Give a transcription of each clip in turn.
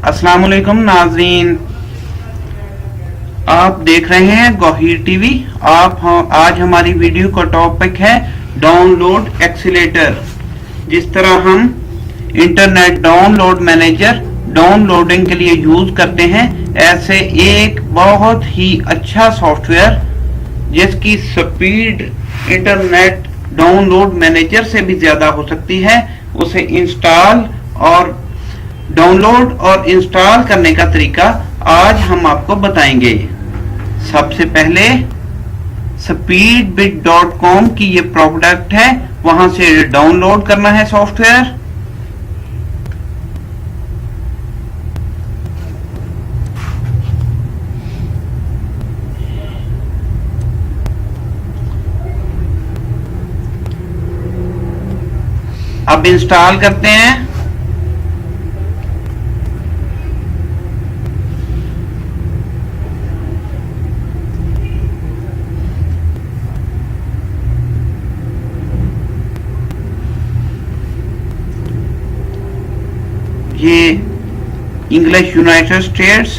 अस्सलाम वालेकुम नाज़रीन, आप देख रहे हैं गौहीर टीवी। आज हमारी वीडियो का टॉपिक है डाउनलोड एक्सीलेटर। जिस तरह हम इंटरनेट डाउनलोड मैनेजर डाउनलोडिंग के लिए यूज करते हैं, ऐसे एक बहुत ही अच्छा सॉफ्टवेयर जिसकी स्पीड इंटरनेट डाउनलोड मैनेजर से भी ज्यादा हो सकती है, उसे इंस्टॉल और डाउनलोड और इंस्टॉल करने का तरीका आज हम आपको बताएंगे। सबसे पहले speedbit.com की ये प्रोडक्ट है, वहां से डाउनलोड करना है सॉफ्टवेयर। अब इंस्टॉल करते हैं। ये इंग्लिश यूनाइटेड स्टेट्स,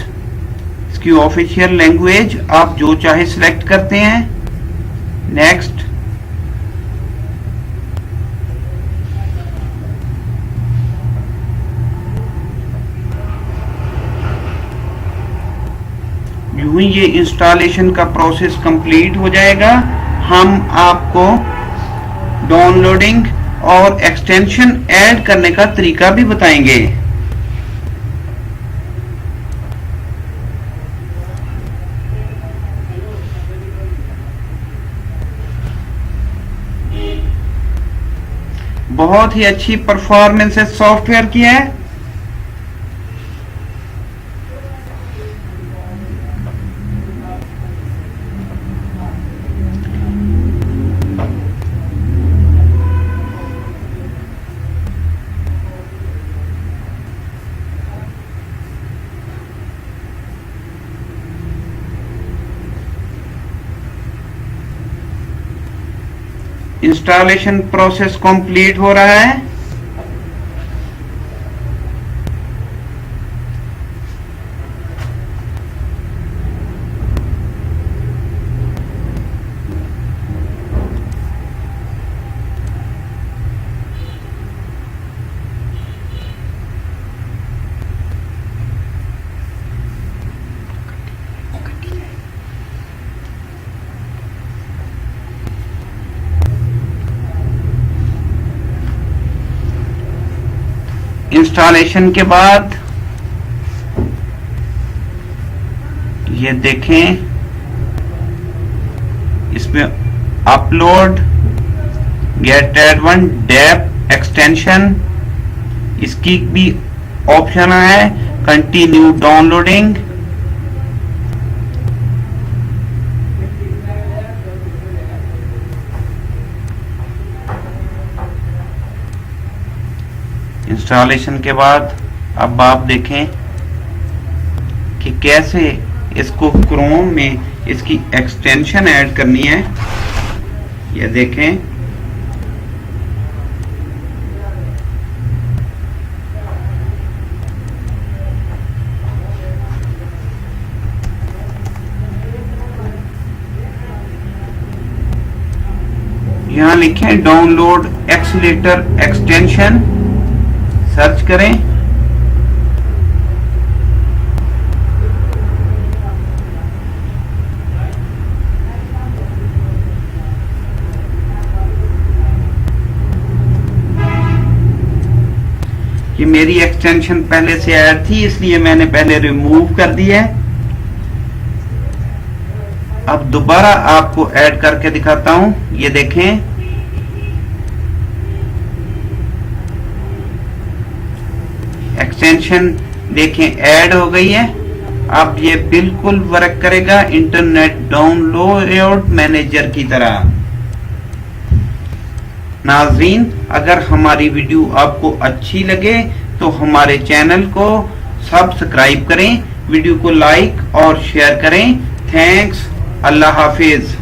इसकी ऑफिशियल लैंग्वेज, आप जो चाहे सिलेक्ट करते हैं। नेक्स्ट। यूं ही ये इंस्टॉलेशन का प्रोसेस कंप्लीट हो जाएगा, हम आपको डाउनलोडिंग और एक्सटेंशन ऐड करने का तरीका भी बताएंगे। बहुत ही अच्छी परफॉर्मेंस है सॉफ्टवेयर की है। इंस्टॉलेशन प्रोसेस कंप्लीट हो रहा है। इंस्टॉलेशन के बाद ये देखें, इसमें अपलोड गेट एड वन डेप एक्सटेंशन, इसकी भी ऑप्शन है। कंटिन्यू डाउनलोडिंग, इंस्टॉलेशन के बाद अब आप देखें कि कैसे इसको क्रोम में इसकी एक्सटेंशन ऐड करनी है। ये देखें, यहां लिखें डाउनलोड एक्सीलेटर एक्सटेंशन, सर्च करें। ये मेरी एक्सटेंशन पहले से ऐड थी, इसलिए मैंने पहले रिमूव कर दी है। अब दोबारा आपको ऐड करके दिखाता हूं। ये देखें, एक्सटेंशन देखें ऐड हो गई है। अब ये बिल्कुल वर्क करेगा इंटरनेट डाउनलोड मैनेजर की तरह। नाज़रीन, अगर हमारी वीडियो आपको अच्छी लगे तो हमारे चैनल को सब्सक्राइब करें, वीडियो को लाइक और शेयर करें। थैंक्स, अल्लाह हाफिज।